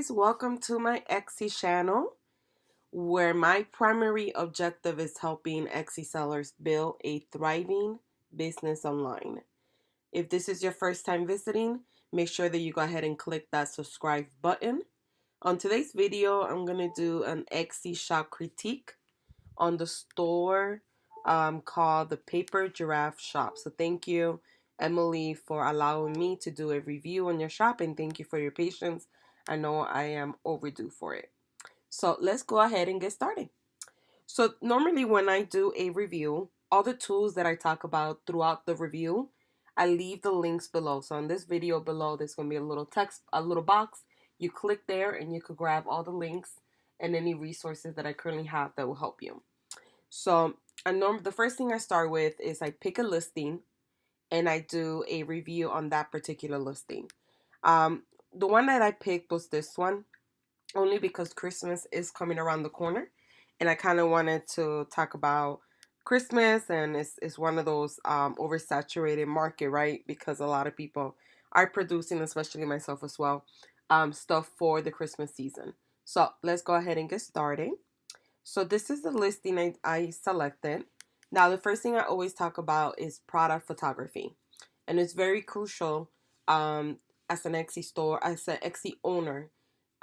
guys, welcome to my Etsy channel where my primary objective is helping Etsy sellers build a thriving business online. If this is your first time visiting, make sure that you go ahead and click that subscribe button. On today's video, I'm going to do an Etsy shop critique on the store called the Paper Giraffe Shop. So thank you, Emily, for allowing me to do a review on your shop, and thank you for your patience. I know I am overdue for it. So let's go ahead and get started. So normally when I do a review, all the tools that I talk about throughout the review, I leave the links below. So in this video below, there's going to be a little text, a little box. You click there and you could grab all the links and any resources that I currently have that will help you. So the first thing I start with is I pick a listing and I do a review on that particular listing. The one that I picked was this one, only because Christmas is coming around the corner, and I kind of wanted to talk about Christmas, and it's one of those oversaturated market, right? Because a lot of people are producing, especially myself as well, stuff for the Christmas season. So let's go ahead and get started. So this is the listing I selected. Now, the first thing I always talk about is product photography. And it's very crucial as an Etsy store, as an Etsy owner,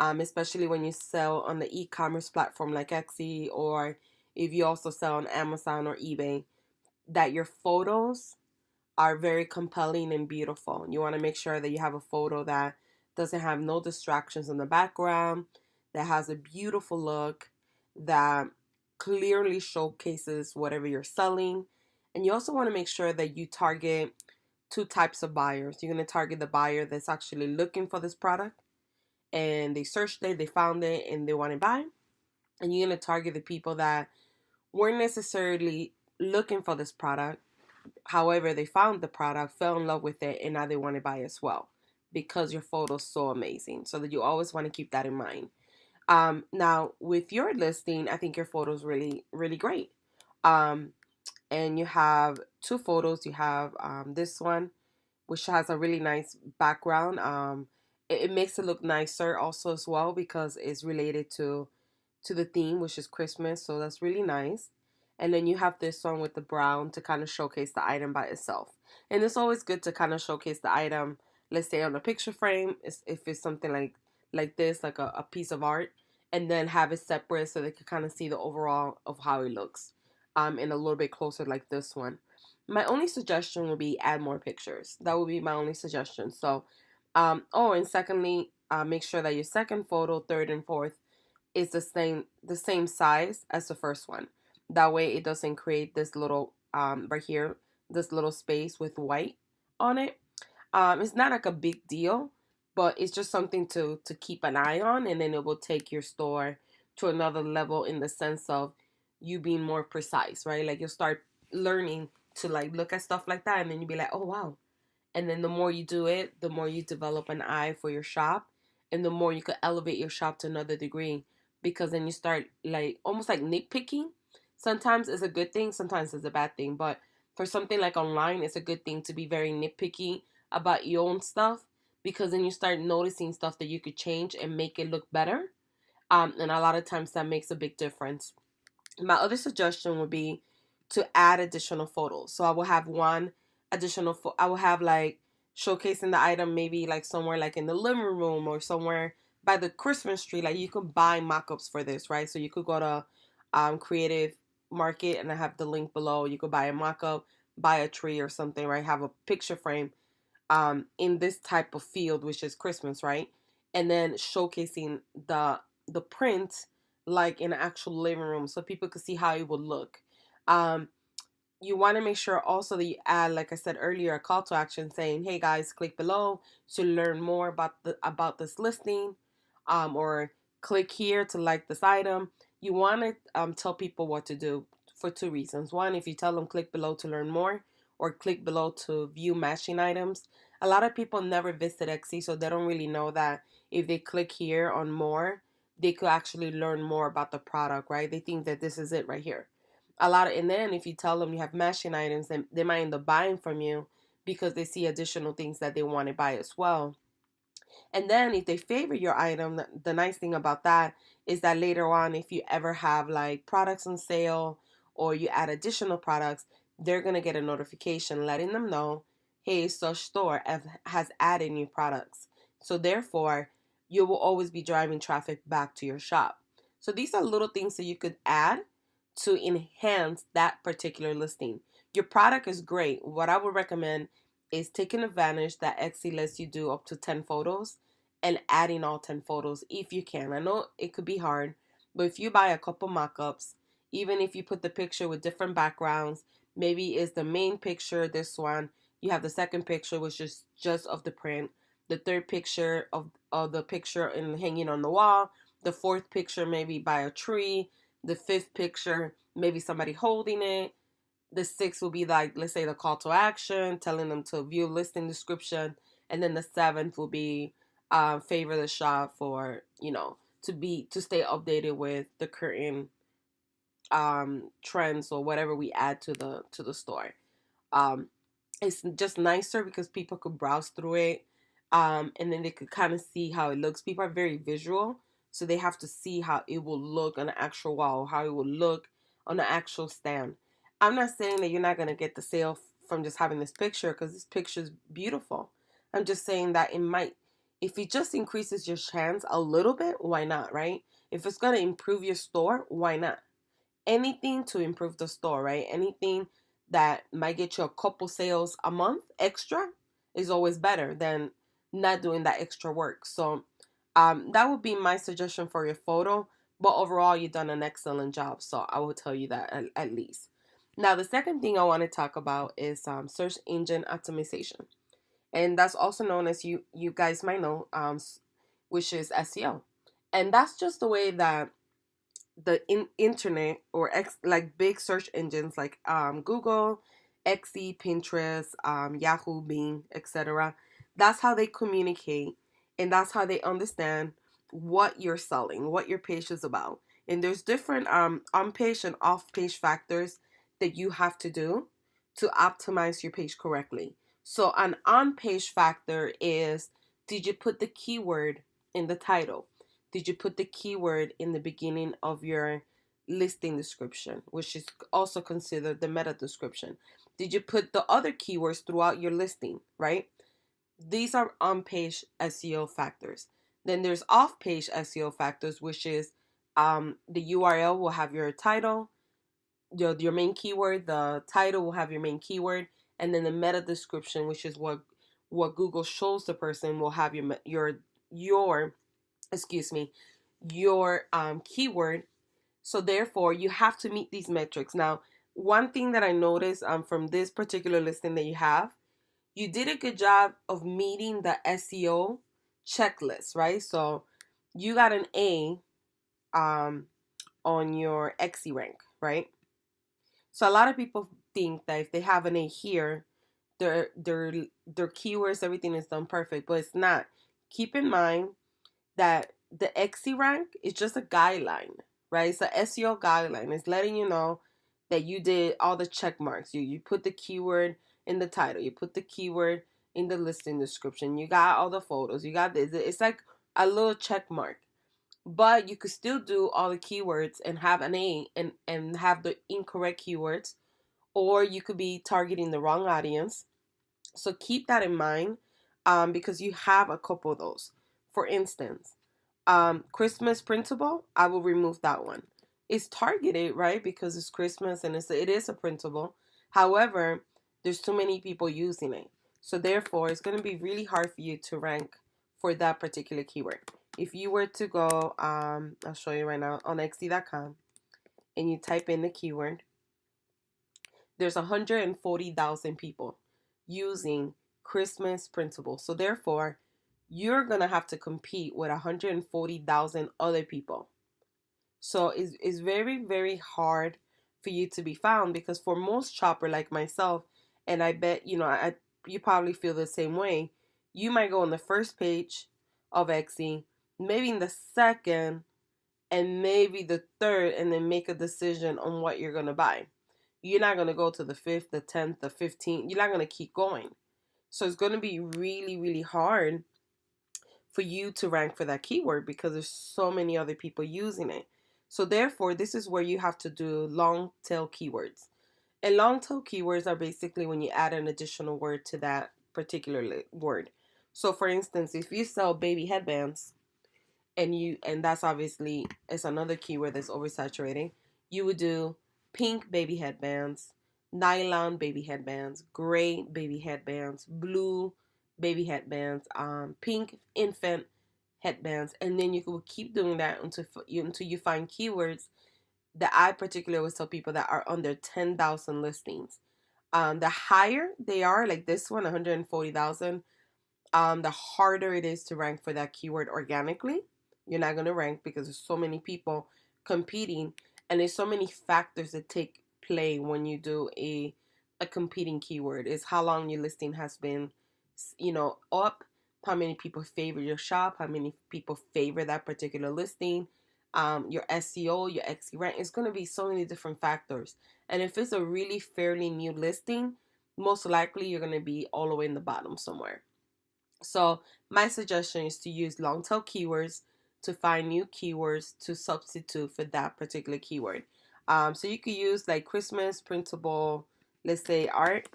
especially when you sell on the e-commerce platform like Etsy, or if you also sell on Amazon or eBay, that your photos are very compelling and beautiful. You want to make sure that you have a photo that doesn't have no distractions in the background, that has a beautiful look, that clearly showcases whatever you're selling. And you also want to make sure that you target two types of buyers. You're going to target the buyer that's actually looking for this product and they searched it, they found it, and they want to buy. And you're going to target the people that weren't necessarily looking for this product. However, they found the product, fell in love with it, and now they want to buy as well because your photo's so amazing. So that you always want to keep that in mind. Now, with your listing, I think your photo's really, really great. And you have two photos. You have this one, which has a really nice background. It makes it look nicer also as well because it's related to the theme, which is Christmas. So that's really nice. And then you have this one with the brown to kind of showcase the item by itself. And it's always good to kind of showcase the item, let's say on a picture frame, if it's something like this, like a piece of art, and then have it separate so they can kind of see the overall of how it looks, and a little bit closer like this one. My only suggestion would be add more pictures. That would be my only suggestion. So, and secondly, make sure that your second photo, third and fourth, is the same size as the first one. That way, it doesn't create this little right here, this little space with white on it. It's not like a big deal, but it's just something to keep an eye on, and then it will take your store to another level in the sense of you being more precise, right? Like you'll start learning to like look at stuff like that, and then you'll be like, oh wow. And then the more you do it, the more you develop an eye for your shop, and the more you could elevate your shop to another degree, because then you start like almost like nitpicking. Sometimes it's a good thing, sometimes it's a bad thing, but for something like online, it's a good thing to be very nitpicky about your own stuff, because then you start noticing stuff that you could change and make it look better. And a lot of times that makes a big difference. My other suggestion would be to add additional photos. So I will have one additional I will have like showcasing the item maybe like somewhere like in the living room or somewhere by the Christmas tree. Like you could buy mock-ups for this, right? So you could go to Creative Market, and I have the link below. You could buy a mock-up, buy a tree or something, right? Have a picture frame in this type of field, which is Christmas, right? And then showcasing the print like in an actual living room so people could see how it would look. Um, you want to make sure also that you add, like I said earlier, a call to action saying, "Hey guys, click below to learn more about this listing," or click here to like this item. You want to tell people what to do for two reasons. One, if you tell them click below to learn more or click below to view matching items, a lot of people never visit Etsy, so they don't really know that if they click here on more, they could actually learn more about the product, right? They think that this is it right here. And then if you tell them you have matching items, then they might end up buying from you because they see additional things that they want to buy as well. And then if they favor your item, the nice thing about that is that later on, if you ever have like products on sale or you add additional products, they're going to get a notification letting them know, hey, such store has added new products. So therefore, you will always be driving traffic back to your shop. So these are little things that you could add to enhance that particular listing. Your product is great. What I would recommend is taking advantage that Etsy lets you do up to 10 photos and adding all 10 photos if you can. I know it could be hard, but if you buy a couple mock-ups, even if you put the picture with different backgrounds, maybe it's the main picture, this one, you have the second picture which is just of the print, the third picture of the picture and hanging on the wall, the fourth picture maybe by a tree, the fifth picture maybe somebody holding it, the sixth will be like, let's say, the call to action, telling them to view listing description, and then the seventh will be favor the shop for, to stay updated with the current trends or whatever we add to the store. um it's just nicer because people could browse through it, and then they could kind of see how it looks. People are very visual, so they have to see how it will look on the actual wall, how it will look on the actual stand. I'm not saying that you're not going to get the sale from just having this picture, because this picture is beautiful. I'm just saying that it might, if it just increases your chance a little bit, why not, right? If it's going to improve your store, why not? Anything to improve the store, right? Anything that might get you a couple sales a month extra is always better than not doing that extra work. So that would be my suggestion for your photo. But overall, you've done an excellent job. So I will tell you that at least. Now, the second thing I want to talk about is search engine optimization. And that's also known as, you guys might know, which is SEO. And that's just the way that the internet or like big search engines like Google, Xe, Pinterest, Yahoo, Bing, etc. That's how they communicate, and that's how they understand what you're selling, what your page is about. And there's different on-page and off-page factors that you have to do to optimize your page correctly. So an on-page factor is, did you put the keyword in the title? Did you put the keyword in the beginning of your listing description, which is also considered the meta description? Did you put the other keywords throughout your listing, right? These are on-page SEO factors. Then there's off-page SEO factors, which is the URL will have your title, your main keyword. The title will have your main keyword, and then the meta description, which is what Google shows the person, will have your excuse me, your keyword. So therefore, you have to meet these metrics. Now, one thing that I noticed from this particular listing that you did a good job of meeting the SEO checklist, right? So you got an A on your Xe rank, right? So a lot of people think that if they have an A here, their keywords, everything is done perfect, but it's not. Keep in mind that the Xe rank is just a guideline, right? It's an SEO guideline. It's letting you know that you did all the check marks. You put the keyword in the title. You put the keyword in the listing description. You got all the photos. You got this. It's like a little check mark. But you could still do all the keywords and have an A and have the incorrect keywords. Or you could be targeting the wrong audience. So keep that in mind, because you have a couple of those. For instance, Christmas printable, I will remove that one. It's targeted, right? Because it's Christmas and it is a printable. However, there's too many people using it. So therefore, it's going to be really hard for you to rank for that particular keyword. If you were to go, I'll show you right now, on Xe.com, and you type in the keyword, there's 140,000 people using Christmas printable. So therefore, you're going to have to compete with 140,000 other people. So it's very, very hard for you to be found, because for most shopper like myself, and I bet, you probably feel the same way, you might go on the first page of Xe, maybe in the second, and maybe the third, and then make a decision on what you're going to buy. You're not going to go to the 5th, the 10th, the 15th. You're not going to keep going. So it's going to be really, really hard for you to rank for that keyword because there's so many other people using it. So therefore, this is where you have to do long tail keywords. And long tail keywords are basically when you add an additional word to that particular word. So for instance, if you sell baby headbands, and that's obviously it's another keyword that's oversaturating, you would do pink baby headbands, nylon baby headbands, gray baby headbands, blue baby headbands, pink infant headbands, and then you could keep doing that until you find keywords that I particularly always tell people that are under 10,000 listings. The higher they are, like this one, 140,000, the harder it is to rank for that keyword organically. You're not going to rank because there's so many people competing, and there's so many factors that take play when you do a competing keyword. Is how long your listing has been, up, how many people favor your shop, how many people favor that particular listing, your SEO, your XE rank. It's going to be so many different factors. And if it's a really fairly new listing, most likely you're going to be all the way in the bottom somewhere. So my suggestion is to use long tail keywords to find new keywords to substitute for that particular keyword. So you could use like Christmas, printable, let's say art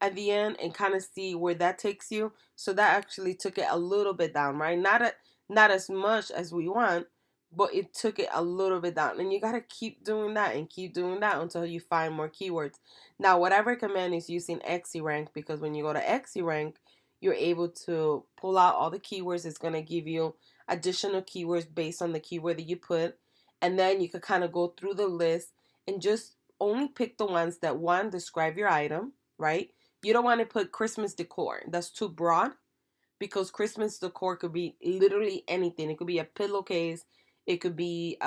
at the end, and kind of see where that takes you. So that actually took it a little bit down, right? Not as much as we want, but it took it a little bit down. And you got to keep doing that and keep doing that until you find more keywords. Now, what I recommend is using XE because when you go to XE you're able to pull out all the keywords. It's going to give you additional keywords based on the keyword that you put. And then you could kind of go through the list and just only pick the ones that, one, describe your item, right? You don't want to put Christmas decor. That's too broad because Christmas decor could be literally anything. It could be a pillowcase. It could be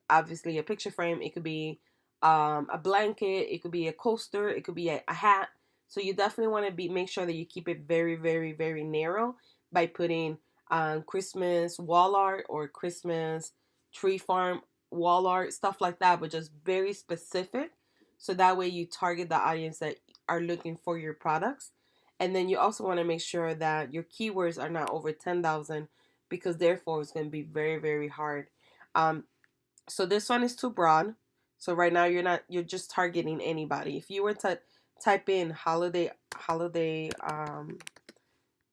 obviously a picture frame. It could be a blanket. It could be a coaster. It could be a hat. So you definitely want to make sure that you keep it very, very, very narrow by putting Christmas wall art or Christmas tree farm wall art, stuff like that, but just very specific. So that way you target the audience that are looking for your products. And then you also want to make sure that your keywords are not over 10,000 because therefore it's going to be very, very hard. So this one is too broad. So right now you're just targeting anybody. If you were to type in holiday,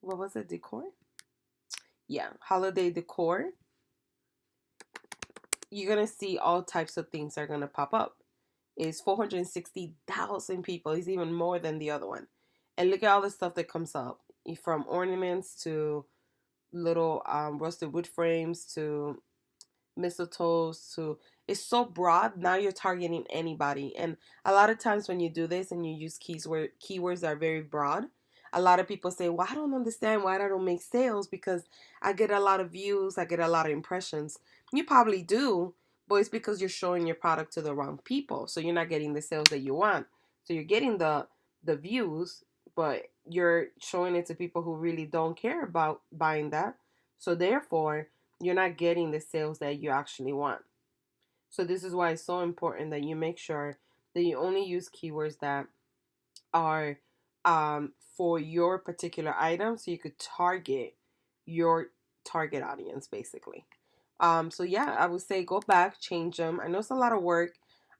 what was it, decor? Yeah, holiday decor. You're going to see all types of things are going to pop up. It's 460,000 people. It's even more than the other one. And look at all the stuff that comes up, from ornaments to little rusted wood frames to mistletoes to, it's so broad. Now you're targeting anybody. And a lot of times when you do this and you use keywords that are very broad, a lot of people say, well, I don't understand why I don't make sales because I get a lot of views, I get a lot of impressions. You probably do, but it's because you're showing your product to the wrong people. So you're not getting the sales that you want. So you're getting the views, but you're showing it to people who really don't care about buying that. So therefore, you're not getting the sales that you actually want. So this is why it's so important that you make sure that you only use keywords that are for your particular item so you could target your target audience basically. So yeah, I would say go back, change them. I know it's a lot of work,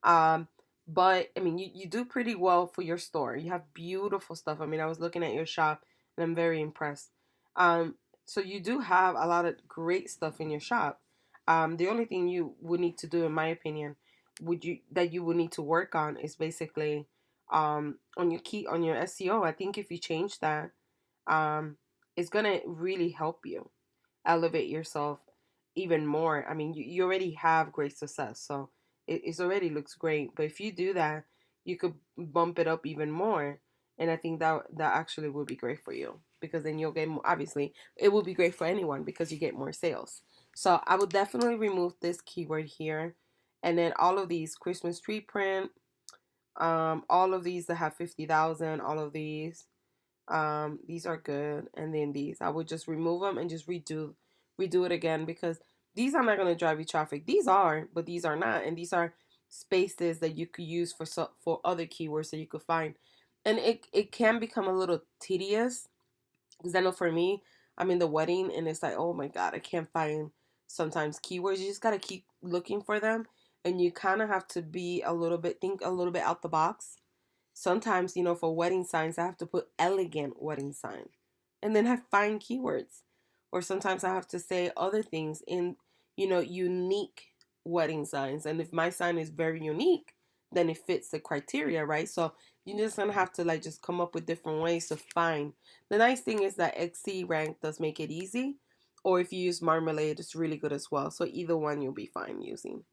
but I mean, you do pretty well for your store. You have beautiful stuff. I mean, I was looking at your shop and I'm very impressed. So you do have a lot of great stuff in your shop. The only thing you would need to do, in my opinion, you would need to work on is basically on your SEO. I think if you change that, it's gonna really help you elevate yourself even more. I mean, you already have great success, so it already looks great. But if you do that, you could bump it up even more, and I think that actually would be great for you because then you'll get more. Obviously, it will be great for anyone because you get more sales. So I would definitely remove this keyword here, and then all of these Christmas tree print, all of these that have 50,000, all of these are good, and then these I would just remove them and just redo it again because these are not going to drive you traffic. These are, but these are not, and these are spaces that you could use for other keywords that you could find, and it can become a little tedious because I know for me, I'm in the wedding and it's like, oh my God, I can't find sometimes keywords. You just got to keep looking for them. And you kind of have to be a little bit, think a little bit out the box. Sometimes, for wedding signs, I have to put elegant wedding sign and then I find keywords. Or sometimes I have to say other things in, unique wedding signs. And if my sign is very unique, then it fits the criteria, right? So you're just gonna have to like just come up with different ways to find. The nice thing is that XC rank does make it easy. Or if you use Marmalade, it's really good as well. So either one you'll be fine using.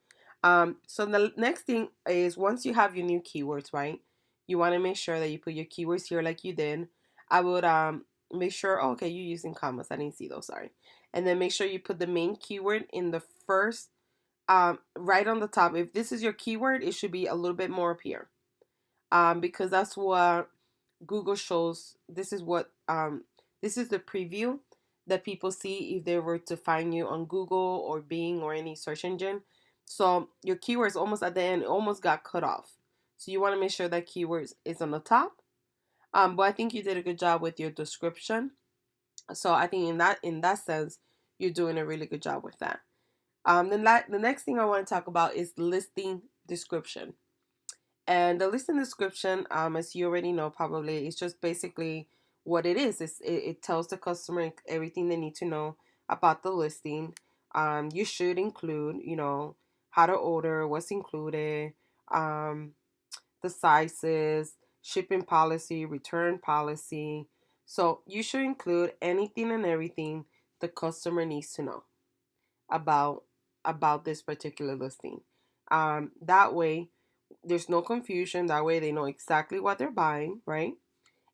So the next thing is once you have your new keywords, right? You want to make sure that you put your keywords here like you did. I would make sure, oh, okay, you're using commas. I didn't see those, sorry. And then make sure you put the main keyword in the first, right on the top. If this is your keyword, it should be a little bit more up here. Because that's what Google shows. This is the preview that people see if they were to find you on Google or Bing or any search engine. So your keywords almost at the end almost got cut off. So you want to make sure that keywords is on the top. But I think you did a good job with your description. So I think in that sense, you're doing a really good job with that. The next thing I want to talk about is listing description. And the listing description, as you already know, probably, it's just basically what it is. It tells the customer everything they need to know about the listing. You should include, how to order, what's included, um, the sizes, shipping policy, return policy. So you should include anything and everything the customer needs to know about this particular listing. That way, there's no confusion. That way, they know exactly what they're buying, right?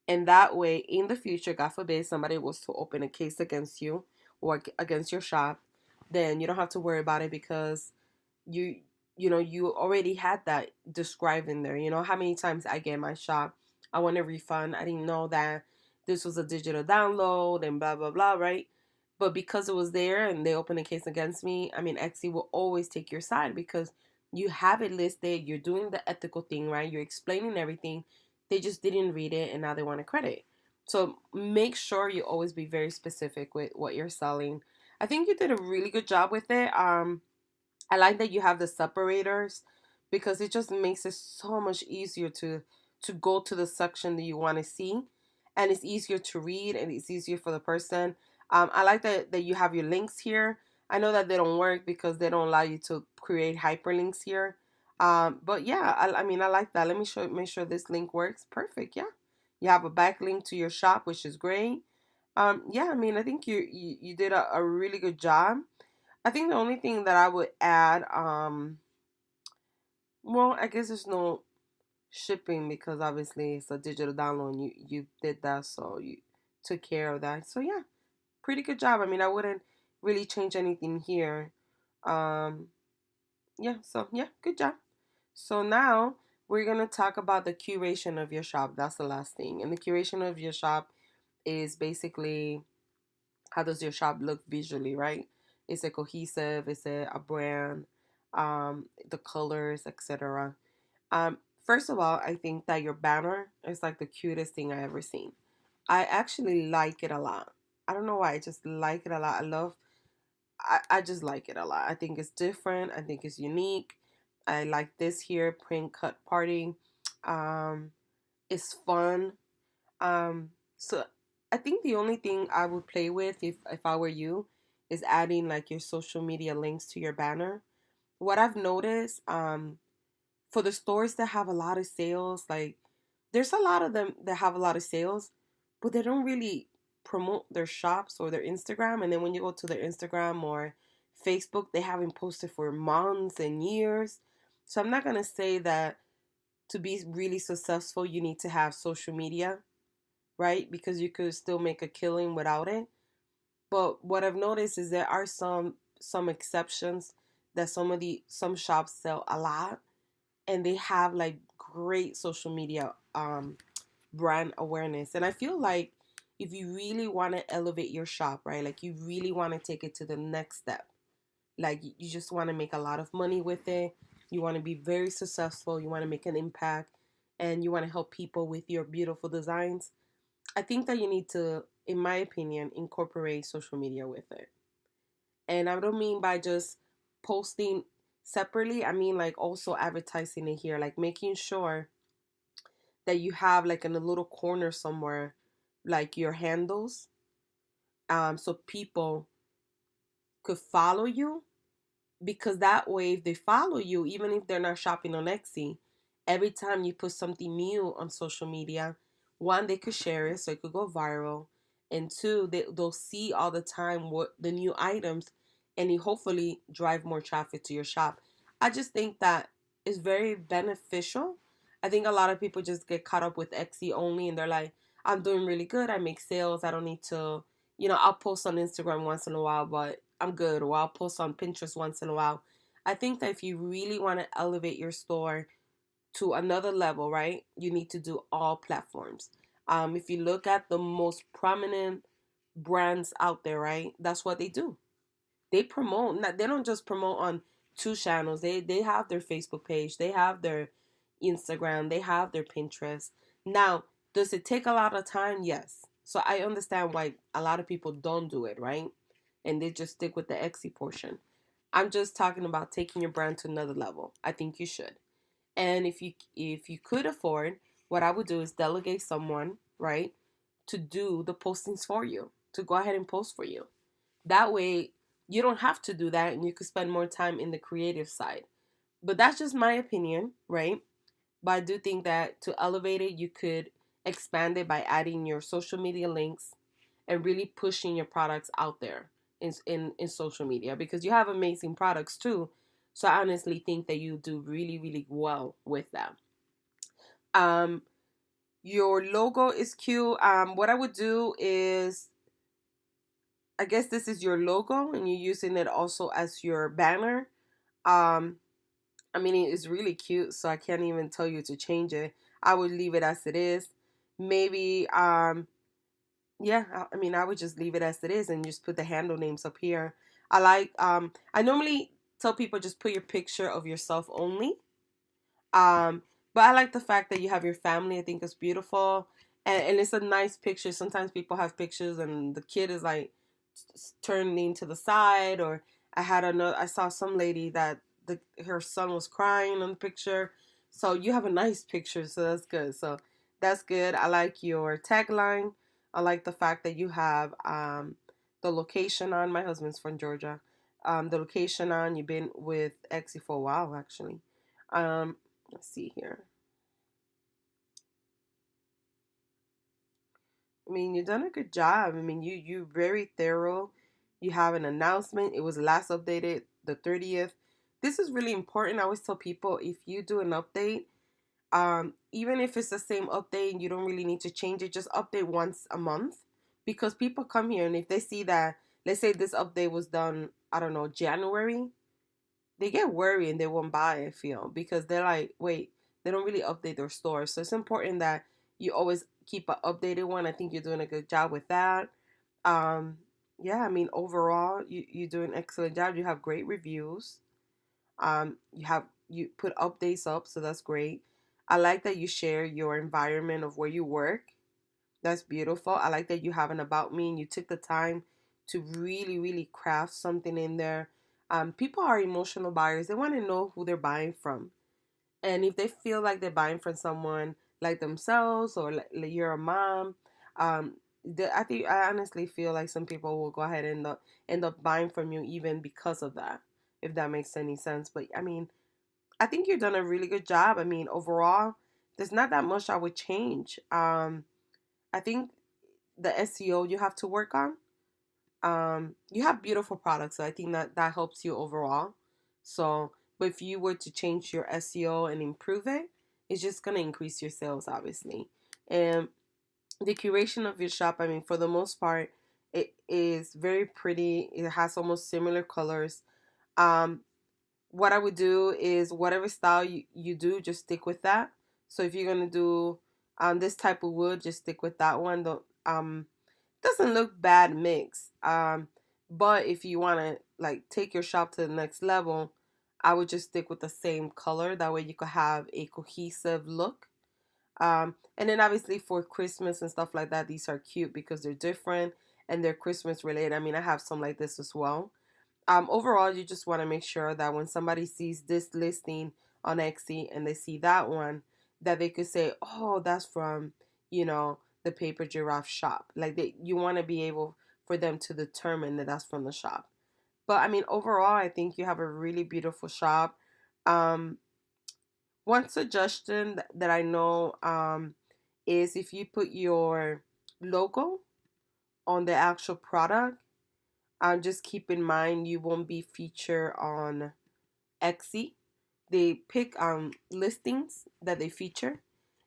And that way, in the future, God forbid, somebody was to open a case against you or against your shop, then you don't have to worry about it because you you already had that described in there. You know how many times I get in my shop, I want a refund, I didn't know that this was a digital download and blah blah blah, right? But because it was there and they opened a case against me, I mean, Etsy will always take your side because you have it listed, you're doing the ethical thing, right? You're explaining everything. They just didn't read it and now they want a credit. So make sure you always be very specific with what you're selling. I think you did a really good job with it. I like that you have the separators because it just makes it so much easier to go to the section that you want to see, and it's easier to read and it's easier for the person. I like that you have your links here. I know that they don't work because they don't allow you to create hyperlinks here. But yeah, I mean I like that. Let me make sure this link works. Perfect. Yeah, you have a backlink to your shop, which is great. Yeah, I mean I think you did a really good job. I think the only thing that I would add, well, I guess there's no shipping because obviously it's a digital download and you did that, so you took care of that. So yeah, pretty good job. I mean, I wouldn't really change anything here. Um, yeah, so yeah, good job. So now we're gonna talk about the curation of your shop. That's the last thing. And the curation of your shop is basically how does your shop look visually, right? Is it cohesive? Is it a brand? The colors, etc. First of all, I think that your banner is like the cutest thing I ever seen. I actually like it a lot. I don't know why. I just like it a lot. I just like it a lot. I think it's different. I think it's unique. I like this here, print cut party. Um, it's fun. So I think the only thing I would play with if I were you is adding like your social media links to your banner. What I've noticed, for the stores that have a lot of sales, like there's a lot of them that have a lot of sales, but they don't really promote their shops or their Instagram. And then when you go to their Instagram or Facebook, they haven't posted for months and years. So I'm not gonna say that to be really successful, you need to have social media, right? Because you could still make a killing without it. But what I've noticed is there are some exceptions that some shops sell a lot and they have like great social media brand awareness. And I feel like if you really want to elevate your shop, right? Like you really want to take it to the next step. Like you just want to make a lot of money with it. You want to be very successful, you want to make an impact, and you want to help people with your beautiful designs. I think that you need to in my opinion, incorporate social media with it. And I don't mean by just posting separately, I mean like also advertising it here, like making sure that you have like in a little corner somewhere, like your handles, so people could follow you, because that way if they follow you, even if they're not shopping on Etsy, every time you put something new on social media, one, they could share it so it could go viral, and two, they'll see all the time what the new items, and you hopefully drive more traffic to your shop. I just think that is very beneficial. I think a lot of people just get caught up with Etsy only, and they're like, I'm doing really good, I make sales, I don't need to, I'll post on Instagram once in a while, but I'm good. Or I'll post on Pinterest once in a while. I think that if you really want to elevate your store to another level, right, you need to do all platforms. If you look at the most prominent brands out there, right, that's what they do. They promote. They don't just promote on two channels. They have their Facebook page. They have their Instagram. They have their Pinterest. Now, does it take a lot of time? Yes. So I understand why a lot of people don't do it, right? And they just stick with the Etsy portion. I'm just talking about taking your brand to another level. I think you should. And if you could afford, what I would do is delegate someone, right, to do the postings for you, to go ahead and post for you. That way, you don't have to do that and you could spend more time in the creative side. But that's just my opinion, right? But I do think that to elevate it, you could expand it by adding your social media links and really pushing your products out there in social media, because you have amazing products too. So I honestly think that you do really, really well with that. Um, your logo is cute. What I would do is, I guess this is your logo and you're using it also as your banner. Um, I mean, it's really cute, so I can't even tell you to change it. I would leave it as it is. Maybe, yeah, I mean, I would just leave it as it is and just put the handle names up here. I normally tell people just put your picture of yourself only. But I like the fact that you have your family. I think it's beautiful. And it's a nice picture. Sometimes people have pictures and the kid is like turning to the side, or I saw some lady that her son was crying on the picture. So you have a nice picture, so that's good. So that's good. I like your tagline. I like the fact that you have the location on. My husband's from Georgia. The location on. You've been with Exy for a while, actually. Um, let's see here. I mean, you've done a good job. I mean, you very thorough. You have an announcement. It was last updated the 30th. This is really important. I always tell people, if you do an update, even if it's the same update and you don't really need to change it, just update once a month, because people come here and if they see that, let's say this update was done, I don't know, January, they get worried and they won't buy, I feel, because they're like, wait, they don't really update their store. So it's important that you always keep an updated one. I think you're doing a good job with that. Um, yeah, I mean, overall, you do an excellent job. You have great reviews. You put updates up, so that's great. I like that you share your environment of where you work. That's beautiful. I like that you have an about me and you took the time to really, really craft something in there. People are emotional buyers. They want to know who they're buying from. And if they feel like they're buying from someone like themselves, or like you're a mom, um, I honestly feel like some people will go ahead and end up buying from you even because of that, if that makes any sense. But I mean, I think you've done a really good job. I mean, overall, there's not that much I would change. I think the SEO you have to work on. You have beautiful products, so I think that helps you overall. So, but if you were to change your SEO and improve it, it's just gonna increase your sales, obviously. And the curation of your shop, I mean, for the most part, it is very pretty. It has almost similar colors. Um, what I would do is whatever style you do, just stick with that. So if you're gonna do this type of wood, just stick with that one. Don't doesn't look bad mixed. But if you wanna like take your shop to the next level, I would just stick with the same color. That way you could have a cohesive look. And then obviously for Christmas and stuff like that, these are cute because they're different and they're Christmas related. I mean, I have some like this as well. Overall, you just want to make sure that when somebody sees this listing on Etsy and they see that one, that they could say, "Oh, that's from, the Paper Giraffe shop." Like you want to be able for them to determine that that's from the shop. But I mean, overall, I think you have a really beautiful shop. Um, One suggestion that I know is if you put your logo on the actual product, just keep in mind you won't be featured on Etsy. They pick listings that they feature.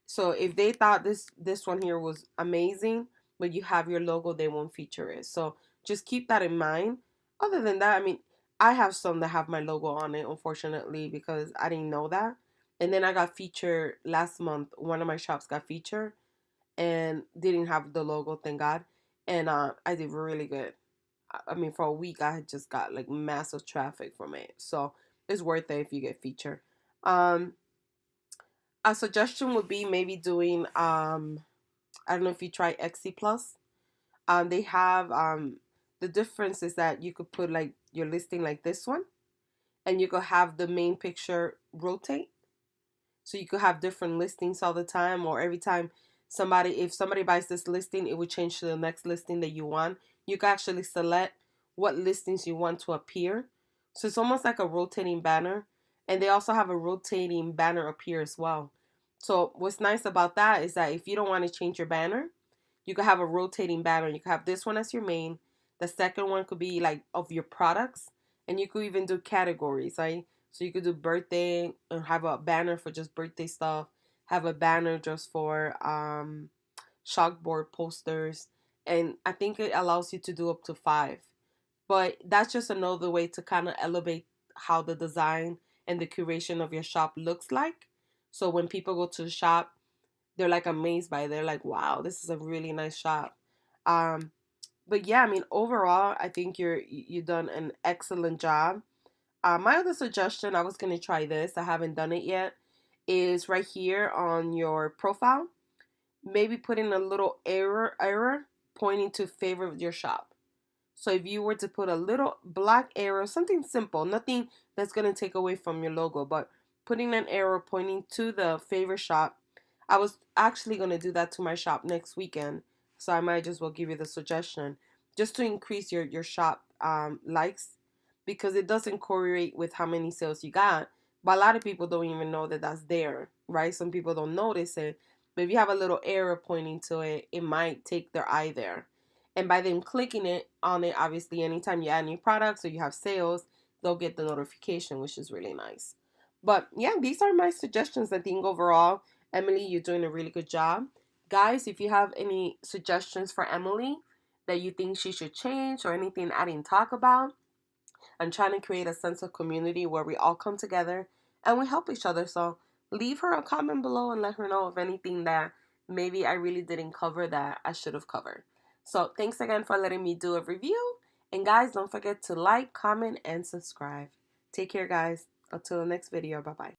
So if they thought this one here was amazing, but you have your logo, they won't feature it. So just keep that in mind. Other than that, I mean, I have some that have my logo on it, unfortunately, because I didn't know that. And then I got featured last month. One of my shops got featured and didn't have the logo, thank God. And I did really good. I mean, for a week, I had just got like massive traffic from it. So it's worth it if you get featured. Um, a suggestion would be maybe doing I don't know if you try Etsy Plus. They have the difference is that you could put like your listing like this one, and you could have the main picture rotate. So you could have different listings all the time, or every time if somebody buys this listing, it would change to the next listing that you want. You can actually select what listings you want to appear. So it's almost like a rotating banner. And they also have a rotating banner appear as well. So what's nice about that is that if you don't want to change your banner, you could have a rotating banner. You could have this one as your main. The second one could be like of your products. And you could even do categories, right? So you could do birthday and have a banner for just birthday stuff. Have a banner just for chalkboard posters. And I think it allows you to do up to 5. But that's just another way to kind of elevate how the design and the curation of your shop looks like. So when people go to the shop, they're like amazed by it. They're like, wow, this is a really nice shop. Um, but yeah, I mean, overall, I think you've done an excellent job. My other suggestion, I was gonna try this. I haven't done it yet. Is right here on your profile. Maybe put in a little error pointing to favorite your shop. So if you were to put a little black arrow, something simple, nothing that's going to take away from your logo, but putting an arrow pointing to the favorite shop. I was actually going to do that to my shop next weekend. So I might just well give you the suggestion just to increase your shop likes, because it doesn't correlate with how many sales you got. But a lot of people don't even know that that's there, right? Some people don't notice it. But if you have a little arrow pointing to it, it might take their eye there. And by them clicking it on it, obviously, anytime you add new products or you have sales, they'll get the notification, which is really nice. But yeah, these are my suggestions. I think overall, Emily, you're doing a really good job. Guys, if you have any suggestions for Emily that you think she should change or anything I didn't talk about, I'm trying to create a sense of community where we all come together and we help each other. So leave her a comment below and let her know of anything that maybe I really didn't cover that I should have covered. So thanks again for letting me do a review. And guys, don't forget to like, comment, and subscribe. Take care, guys. Until the next video. Bye-bye.